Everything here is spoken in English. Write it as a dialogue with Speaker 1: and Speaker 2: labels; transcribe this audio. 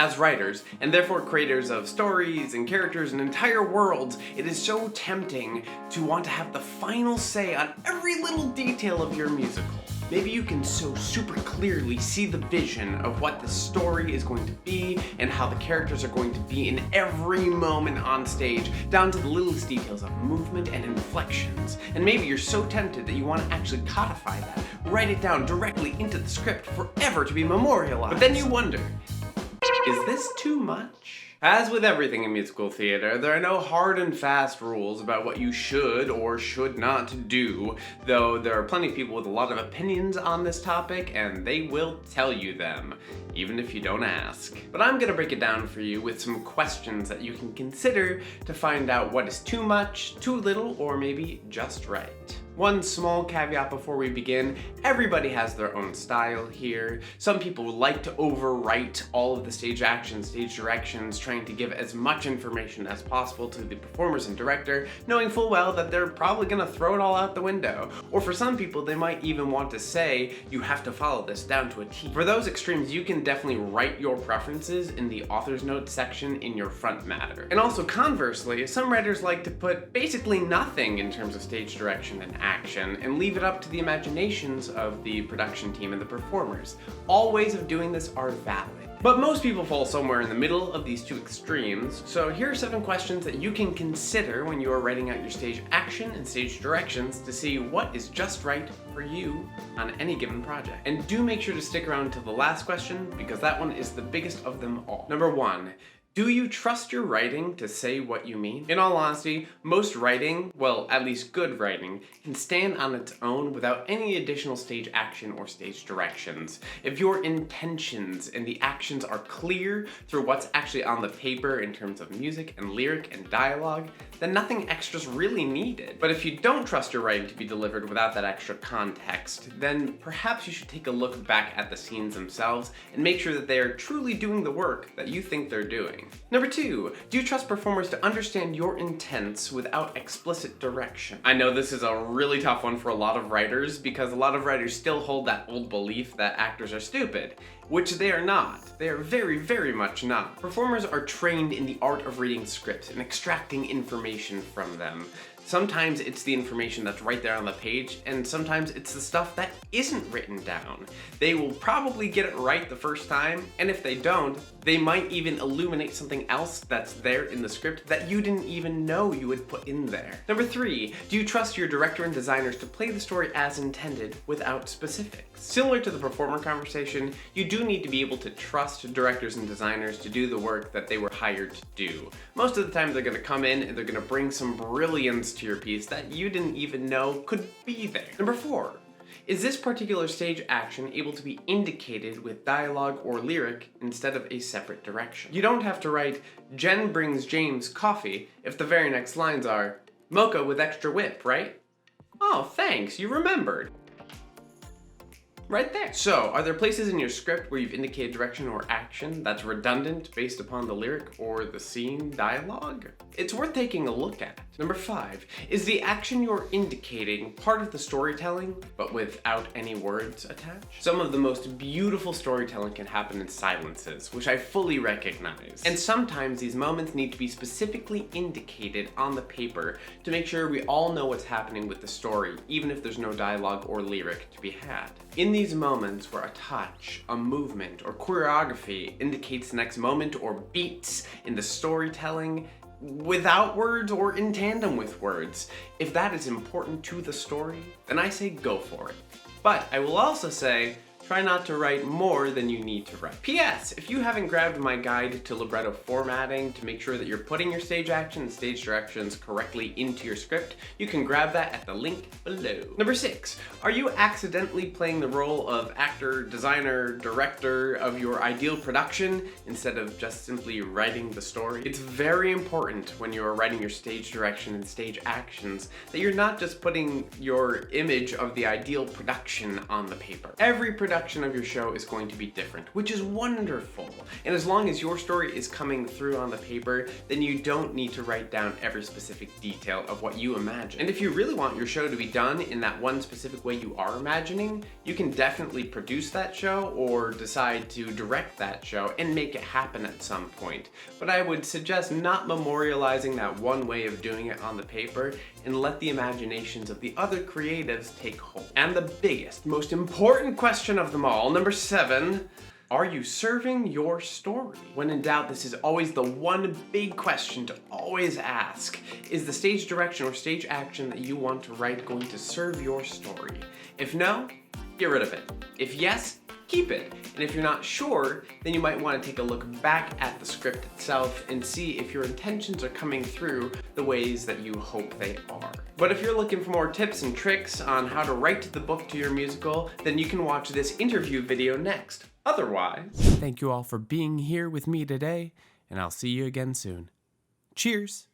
Speaker 1: As writers, and therefore creators of stories and characters and entire worlds, it is so tempting to want to have the final say on every little detail of your musical. Maybe you can so super clearly see the vision of what the story is going to be and how the characters are going to be in every moment on stage, down to the littlest details of movement and inflections. And maybe you're so tempted that you want to actually codify that, write it down directly into the script forever to be memorialized. But then you wonder, is this too much? As with everything in musical theater, there are no hard and fast rules about what you should or should not do, though there are plenty of people with a lot of opinions on this topic, and they will tell you them, even if you don't ask. But I'm gonna break it down for you with some questions that you can consider to find out what is too much, too little, or maybe just right. One small caveat before we begin, everybody has their own style here. Some people like to overwrite all of the stage actions, stage directions, trying to give as much information as possible to the performers and director, knowing full well that they're probably gonna throw it all out the window. Or for some people, they might even want to say, you have to follow this down to a T. For those extremes, you can definitely write your preferences in the author's notes section in your front matter. And also conversely, some writers like to put basically nothing in terms of stage direction and action and leave it up to the imaginations of the production team and the performers. All ways of doing this are valid. But most people fall somewhere in the middle of these two extremes, so here are 7 questions that you can consider when you are writing out your stage action and stage directions to see what is just right for you on any given project. And do make sure to stick around to the last question, because that one is the biggest of them all. Number 1. Do you trust your writing to say what you mean? In all honesty, most writing, well, at least good writing, can stand on its own without any additional stage action or stage directions. If your intentions and the actions are clear through what's actually on the paper in terms of music and lyric and dialogue, then nothing extra's really needed. But if you don't trust your writing to be delivered without that extra context, then perhaps you should take a look back at the scenes themselves and make sure that they are truly doing the work that you think they're doing. Number 2, do you trust performers to understand your intents without explicit direction? I know this is a really tough one for a lot of writers because a lot of writers still hold that old belief that actors are stupid, which they are not. They are very, very much not. Performers are trained in the art of reading scripts and extracting information from them. Sometimes it's the information that's right there on the page, and sometimes it's the stuff that isn't written down. They will probably get it right the first time, and if they don't, they might even illuminate something else that's there in the script that you didn't even know you would put in there. Number 3, do you trust your director and designers to play the story as intended without specifics? Similar to the performer conversation, you do need to be able to trust directors and designers to do the work that they were hired to do. Most of the time they're gonna come in and they're gonna bring some brilliance to your piece that you didn't even know could be there. Number 4, is this particular stage action able to be indicated with dialogue or lyric instead of a separate direction? You don't have to write, Jen brings James coffee if the very next lines are, mocha with extra whip, right? Oh, thanks, you remembered. Right there. So, are there places in your script where you've indicated direction or action that's redundant based upon the lyric or the scene dialogue? It's worth taking a look at. Number 5, is the action you're indicating part of the storytelling, but without any words attached? Some of the most beautiful storytelling can happen in silences, which I fully recognize. And sometimes these moments need to be specifically indicated on the paper to make sure we all know what's happening with the story, even if there's no dialogue or lyric to be had. In these moments where a touch, a movement, or choreography indicates the next moment or beats in the storytelling, without words or in tandem with words, if that is important to the story, then I say go for it. But I will also say, try not to write more than you need to write. P.S. If you haven't grabbed my guide to libretto formatting to make sure that you're putting your stage action and stage directions correctly into your script, you can grab that at the link below. Number 6, are you accidentally playing the role of actor, designer, director of your ideal production instead of just simply writing the story? It's very important when you are writing your stage direction and stage actions that you're not just putting your image of the ideal production on the paper. Every production production of your show is going to be different, which is wonderful. And as long as your story is coming through on the paper, then you don't need to write down every specific detail of what you imagine. And if you really want your show to be done in that one specific way you are imagining, you can definitely produce that show or decide to direct that show and make it happen at some point. But I would suggest not memorializing that one way of doing it on the paper and let the imaginations of the other creatives take hold. And the biggest, most important question of them all, number 7, are you serving your story? When in doubt, this is always the one big question to always ask. Is the stage direction or stage action that you want to write going to serve your story? If no, get rid of it. If yes, keep it. And if you're not sure, then you might want to take a look back at the script itself and see if your intentions are coming through the ways that you hope they are. But if you're looking for more tips and tricks on how to write the book to your musical, then you can watch this interview video next. Otherwise, thank you all for being here with me today, and I'll see you again soon. Cheers!